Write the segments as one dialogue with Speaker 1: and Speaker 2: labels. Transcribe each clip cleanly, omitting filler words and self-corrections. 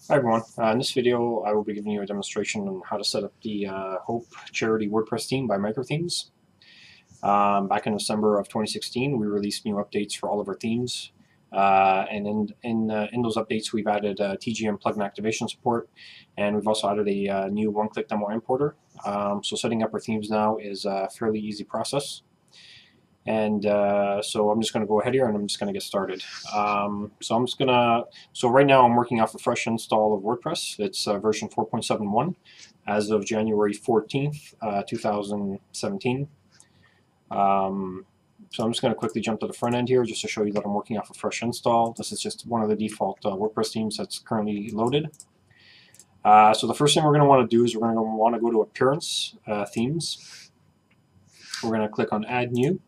Speaker 1: Hi everyone, in this video I will be giving you a demonstration on how to set up the Hope Charity WordPress theme by Microthemes. Back in December of 2016 we released new updates for all of our themes, and in those updates we've added TGM plugin activation support, and we've also added a new one-click demo importer. So setting up our themes now is a fairly easy process. And so I'm just going to go ahead here and I'm just going to get started. So right now I'm working off a fresh install of WordPress. It's version 4.71 as of January 14th, 2017. So I'm just going to quickly jump to the front end here just to show you that I'm working off a fresh install. This is just one of the default WordPress themes that's currently loaded. So the first thing we're going to want to do is we're going to want to go to Appearance, Themes. We're going to click on Add New.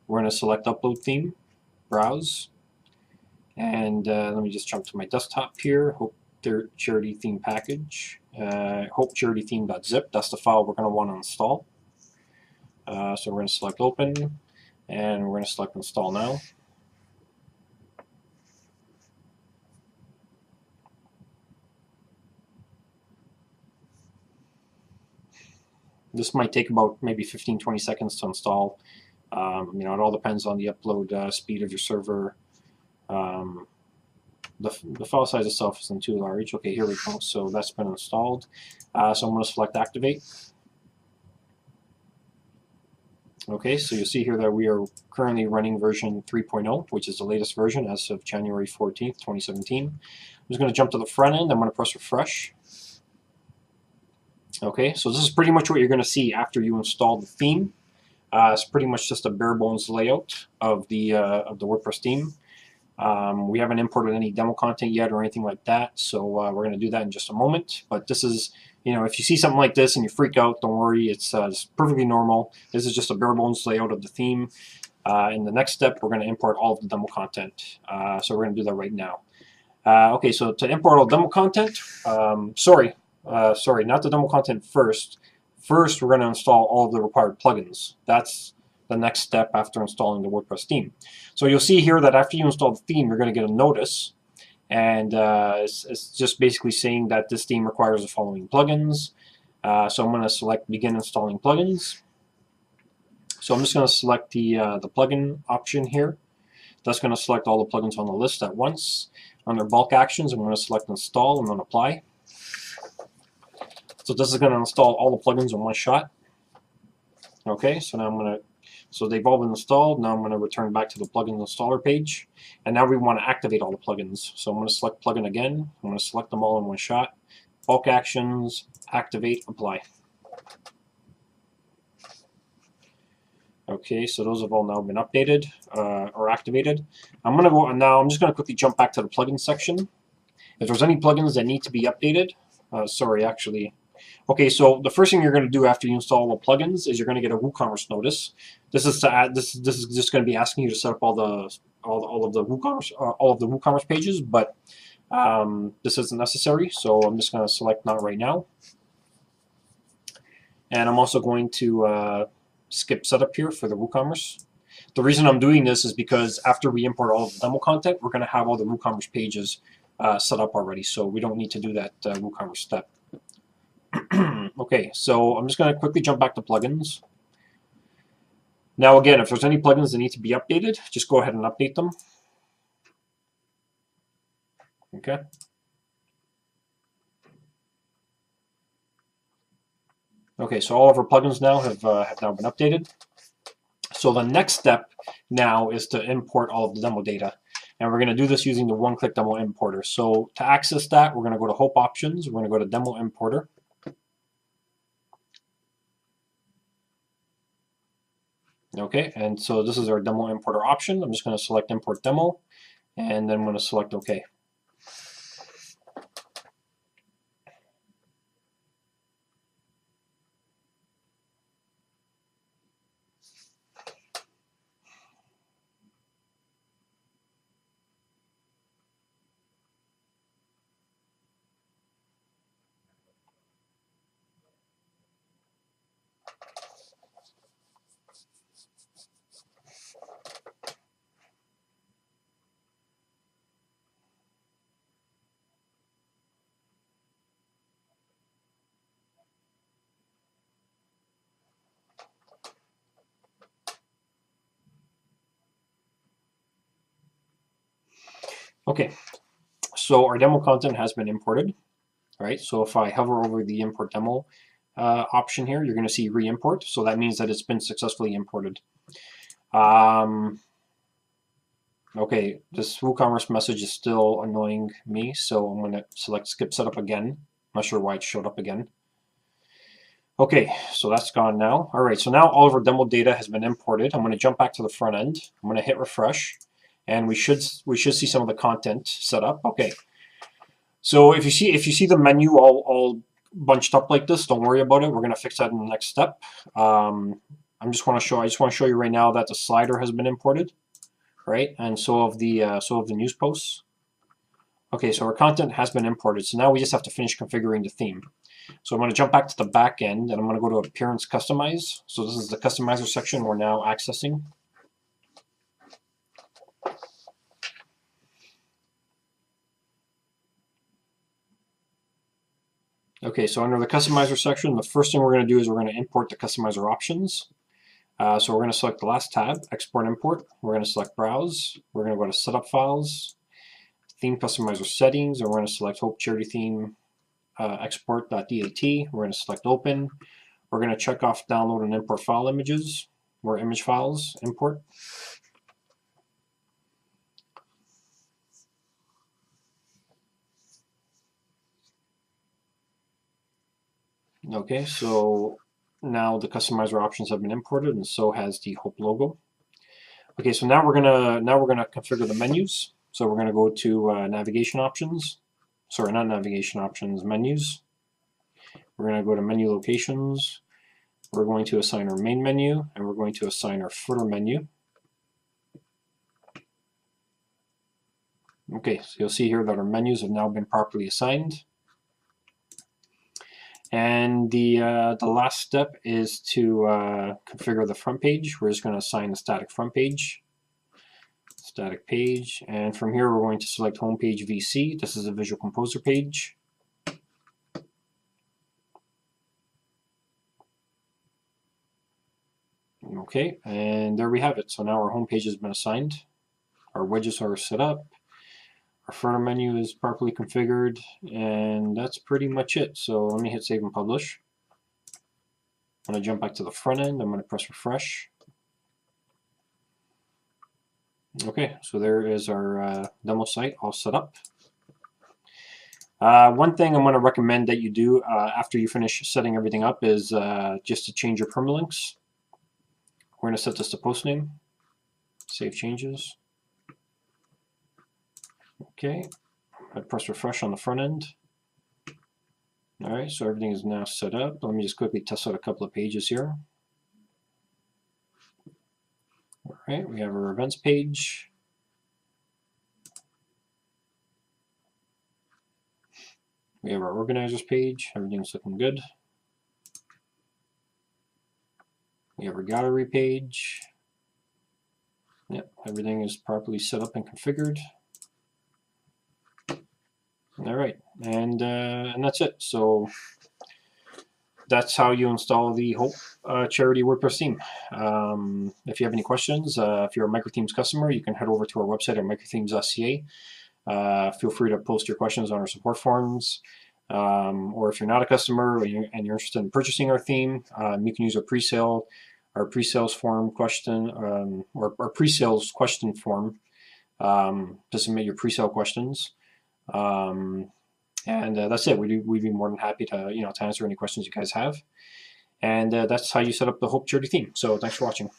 Speaker 1: We're going to select Upload Theme, Browse, and let me just jump to my desktop here, Hope Charity Theme Package, Hope-charity-theme.zip. That's the file we're going to want to install. So we're going to select Open, and we're going to select Install Now. This might take about maybe 15-20 seconds to install. It all depends on the upload speed of your server. The file size itself isn't too large. Okay, here we go. So that's been installed. So I'm going to select Activate. Okay, so you'll see here that we are currently running version 3.0, which is the latest version as of January 14th, 2017. I'm just going to jump to the front end. I'm going to press refresh. Okay, so this is pretty much what you're going to see after you install the theme. It's pretty much just a bare bones layout of the WordPress theme. We haven't imported any demo content yet or anything like that, so we're going to do that in just a moment. But this is, if you see something like this and you freak out, don't worry, it's perfectly normal. This is just a bare bones layout of the theme. In the next step, we're going to import all of the demo content. So we're going to do that right now. Okay, so to import all demo content, sorry, not the demo content first. First, we're going to install all of the required plugins. That's the next step after installing the WordPress theme. So you'll see here that after you install the theme, you're going to get a notice, and it's just basically saying that this theme requires the following plugins. So I'm going to select Begin Installing Plugins. So I'm just going to select the plugin option here. That's going to select all the plugins on the list at once. Under Bulk Actions, I'm going to select Install and then Apply. So this is going to install all the plugins in one shot. Okay, so now so they've all been installed. Now I'm going to return back to the plugin installer page. And now we want to activate all the plugins. So I'm going to select plugin again. I'm going to select them all in one shot. Bulk Actions, Activate, Apply. Okay, so those have all now been updated or activated. I'm going to go, and now I'm just going to quickly jump back to the plugin section. If there's any plugins that need to be updated, okay, so the first thing you're going to do after you install all the plugins is you're going to get a WooCommerce notice. This is to add. This is just going to be asking you to set up all of the WooCommerce pages, but this isn't necessary. So I'm just going to select Not Right Now, and I'm also going to skip setup here for the WooCommerce. The reason I'm doing this is because after we import all of the demo content, we're going to have all the WooCommerce pages set up already, so we don't need to do that WooCommerce step. Okay, so I'm just going to quickly jump back to plugins. Now again, if there's any plugins that need to be updated, just go ahead and update them. Okay. Okay, so all of our plugins now have now been updated. So the next step now is to import all of the demo data. And we're going to do this using the one-click demo importer. So to access that, we're going to go to Hope Options. We're going to go to Demo Importer. Okay, and so this is our demo importer option. I'm just going to select Import Demo, and then I'm going to select OK. Okay, so our demo content has been imported. All right, so if I hover over the import demo option here, you're going to see re-import. So that means that it's been successfully imported. Okay, this WooCommerce message is still annoying me, so I'm going to select skip setup again. I'm not sure why it showed up again. Okay, so that's gone now. All right, so now all of our demo data has been imported. I'm going to jump back to the front end. I'm going to hit refresh, and we should see some of the content set up. Okay, so if you see the menu all bunched up like this, don't worry about it. We're going to fix that in the next step. I just want to show you right now that the slider has been imported, right? And so of the news posts. Okay, so our content has been imported. So now we just have to finish configuring the theme. So I'm going to jump back to the back end, and I'm going to go to Appearance Customize. So this is the Customizer section we're now accessing. Okay, so under the Customizer section, the first thing we're going to do is we're going to import the Customizer options. So we're going to select the last tab, Export Import. We're going to select Browse. We're going to go to Setup Files, Theme Customizer Settings, and we're going to select Hope Charity Theme export.dat. We're going to select Open. We're going to check off Download and Import File Images, or Image Files Import. Okay, so now the customizer options have been imported, and so has the Hope logo. Okay, so now we're gonna configure the menus. So we're gonna go to navigation options. Sorry, not navigation options, menus. We're gonna go to menu locations. We're going to assign our main menu, and we're going to assign our footer menu. Okay, so you'll see here that our menus have now been properly assigned. And the last step is to configure the front page. We're just going to assign the static front page, static page, and from here we're going to select Homepage VC. This is a Visual Composer page. Okay, and there we have it. So now our home page has been assigned. Our widgets are set up. Our footer menu is properly configured, and that's pretty much it. So let me hit save and publish. I'm going to jump back to the front end. I'm going to press refresh. Okay, so there is our demo site all set up. One thing I'm going to recommend that you do after you finish setting everything up is just to change your permalinks. We're going to set this to post name. Save changes. Okay, I press refresh on the front end. All right, so everything is now set up. Let me just quickly test out a couple of pages here. All right, we have our events page. We have our organizers page. Everything's looking good. We have our gallery page. Yep, everything is properly set up and configured. All right, and that's it. So that's how you install the Hope Charity WordPress theme. If you have any questions, if you're a Microthemes customer, you can head over to our website at microthemes.ca. Feel free to post your questions on our support forums. Or if you're not a customer and you're interested in purchasing our theme, you can use our pre-sales form question, or our pre-sales question form to submit your pre-sale questions. And that's it. We'd be more than happy to to answer any questions you guys have. And that's how you set up the Hope Charity theme. So thanks for watching.